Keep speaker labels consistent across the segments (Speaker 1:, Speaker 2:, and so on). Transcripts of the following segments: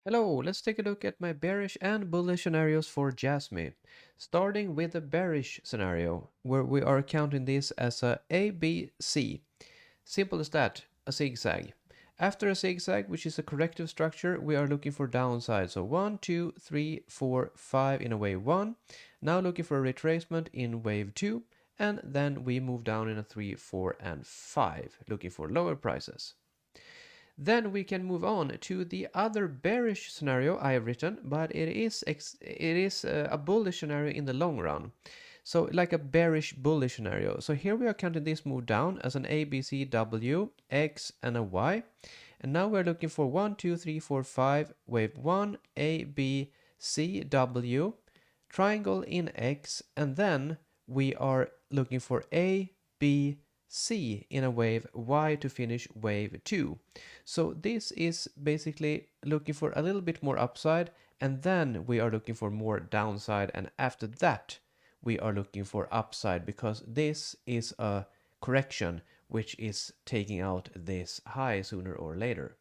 Speaker 1: Hello, let's take a look at my bearish and bullish scenarios for JASMY. Starting with the bearish scenario, where we are counting this as a B, C. Simple as that, a zigzag. After a zigzag, which is a corrective structure, we are looking for downside. So 1, 2, 3, 4, 5 in a wave 1. Now looking for a retracement in wave 2. And then we move down in a 3, 4, and 5, looking for lower prices. Then we can move on to the other bearish scenario I have written, but it is a bullish scenario in the long run. So like a bearish bullish scenario. So here we are counting this move down as an A, B, C, W, X, and a Y. And now we're looking for 1, 2, 3, 4, 5, wave 1, A, B, C, W, triangle in X, and then we are looking for A, B, C in a wave Y to finish wave 2. So this is basically looking for a little bit more upside, and then we are looking for more downside, and after that we are looking for upside because this is a correction which is taking out this high sooner or later.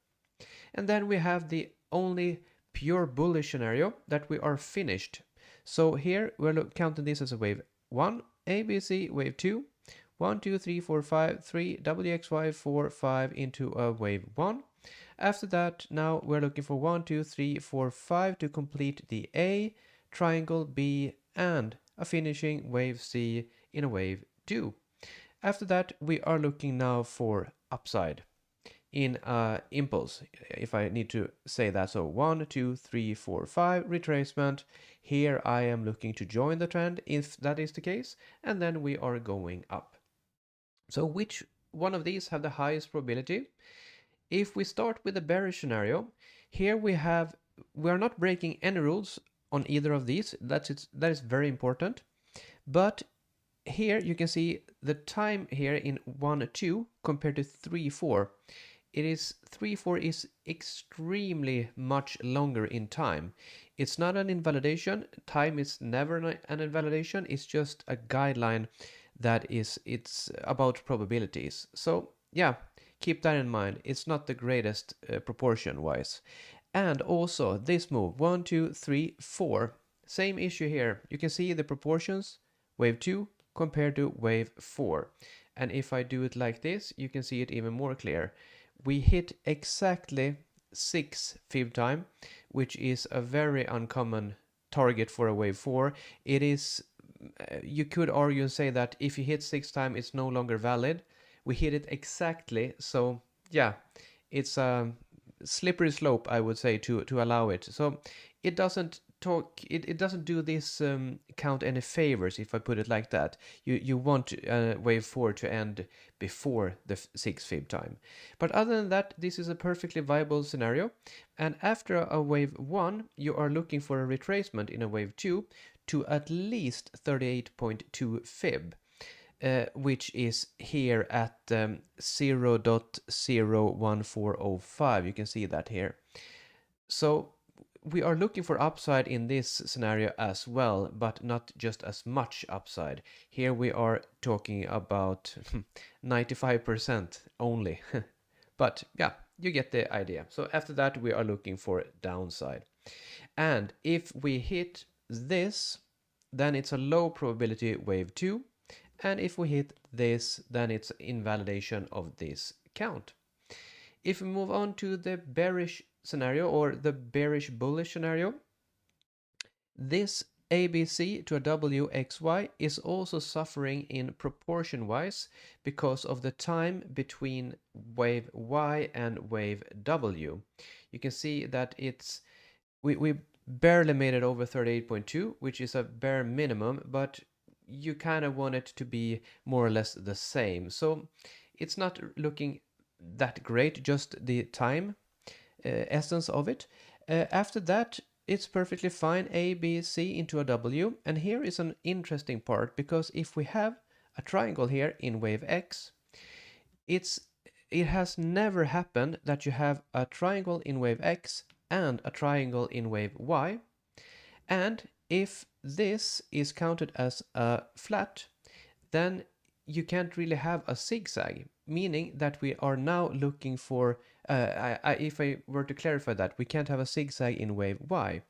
Speaker 1: And then we have the only pure bullish scenario that we are finished. So here we're counting this as a wave 1, ABC, wave 2, 1, 2, 3, 4, 5, 3, WXY, 4, 5 into a wave 1. After that, now we're looking for 1, 2, 3, 4, 5 to complete the A, triangle B, and a finishing wave C in a wave 2. After that, we are looking now for upside in impulse, if I need to say that. So 1, 2, 3, 4, 5 retracement. Here I am looking to join the trend if that is the case, and then we are going up. So which one of these have the highest probability? If we start with the bearish scenario, here we are not breaking any rules on either of these. That is very important. But here you can see the time here in 1, 2 compared to 3, 4. It is 3, 4 is extremely much longer in time. It's not an invalidation. Time is never an invalidation. It's just a guideline it's about probabilities. So yeah, keep that in mind. It's not the greatest proportion wise. And also this move 1, 2, 3, 4. Same issue here. You can see the proportions wave 2 compared to wave 4. And if I do it like this, you can see it even more clear. We hit exactly 6 fib time, which is a very uncommon target for a wave 4. It is, you could argue and say that if you hit 6 times, it's no longer valid. We hit it exactly, so yeah, it's a slippery slope, I would say, to allow it. So it doesn't it doesn't do this count any favors, if I put it like that. You want wave 4 to end before the 6 fib time. But other than that, this is a perfectly viable scenario. And after a wave 1, you are looking for a retracement in a wave 2 to at least 38.2 fib. Which is here at 0.01405. You can see that here. So we are looking for upside in this scenario as well, but not just as much upside. Here we are talking about 95% only. But yeah, you get the idea. So after that, we are looking for downside. And if we hit this, then it's a low probability wave 2. And if we hit this, then it's invalidation of this count. If we move on to the bearish scenario or the bearish bullish scenario, this ABC to a WXY is also suffering in proportion wise because of the time between wave Y and wave W. You can see that we barely made it over 38.2, which is a bare minimum, but you kind of want it to be more or less the same. So it's not looking that great, just the time essence of it. After that, it's perfectly fine, A, B, C into a W. And here is an interesting part, because if we have a triangle here in wave X, it has never happened that you have a triangle in wave X and a triangle in wave Y. And if this is counted as a flat, then you can't really have a zigzag, meaning that we are now looking for If I were to clarify that, we can't have a zigzag in wave Y.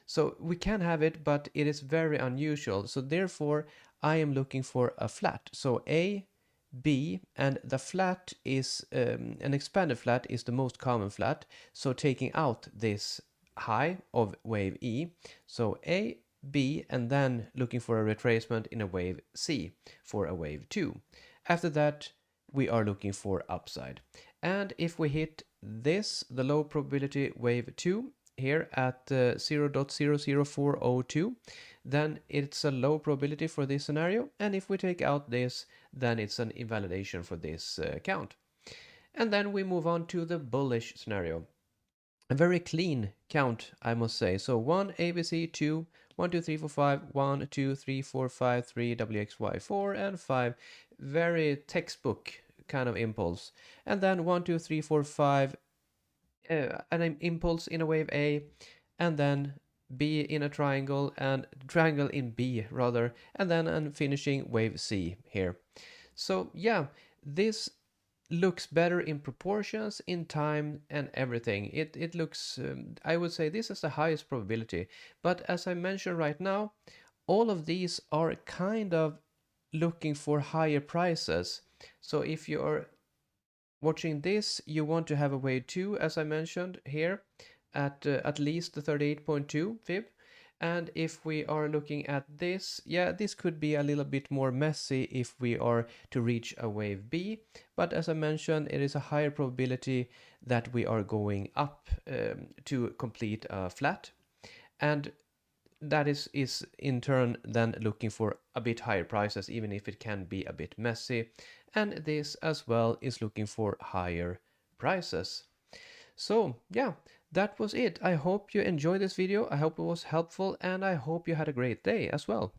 Speaker 1: So we can have it, but it is very unusual. So therefore, I am looking for a flat. So A, B, and the flat is an expanded flat is the most common flat. So taking out this high of wave E, so A, B, and then looking for a retracement in a wave C for a wave 2. After that, we are looking for upside. And if we hit this, the low probability wave 2 here at 0.00402, then it's a low probability for this scenario. And if we take out this, then it's an invalidation for this count. And then we move on to the bullish scenario. A very clean count, I must say. So 1 ABC, 2, 1, 2, 3, 4, 5, 1, 2, 3, 4, 5, 3, WXY, 4, and 5. Very textbook kind of impulse. And then 1, 2, 3, 4, 5, an impulse in a wave A, and then B in a triangle, and triangle in B rather, and then a finishing wave C here. So yeah, this looks better in proportions, in time, and everything. It looks, I would say this is the highest probability. But as I mentioned right now, all of these are kind of looking for higher prices. So if you are watching this, you want to have a wave 2, as I mentioned here, at least the 38.2 fib. And if we are looking at this, yeah, this could be a little bit more messy if we are to reach a wave B. But as I mentioned, it is a higher probability that we are going up to complete a flat. And that is in turn then looking for a bit higher prices, even if it can be a bit messy. And this as well is looking for higher prices. So yeah, that was it. I hope you enjoyed this video. I hope it was helpful, and I hope you had a great day as well.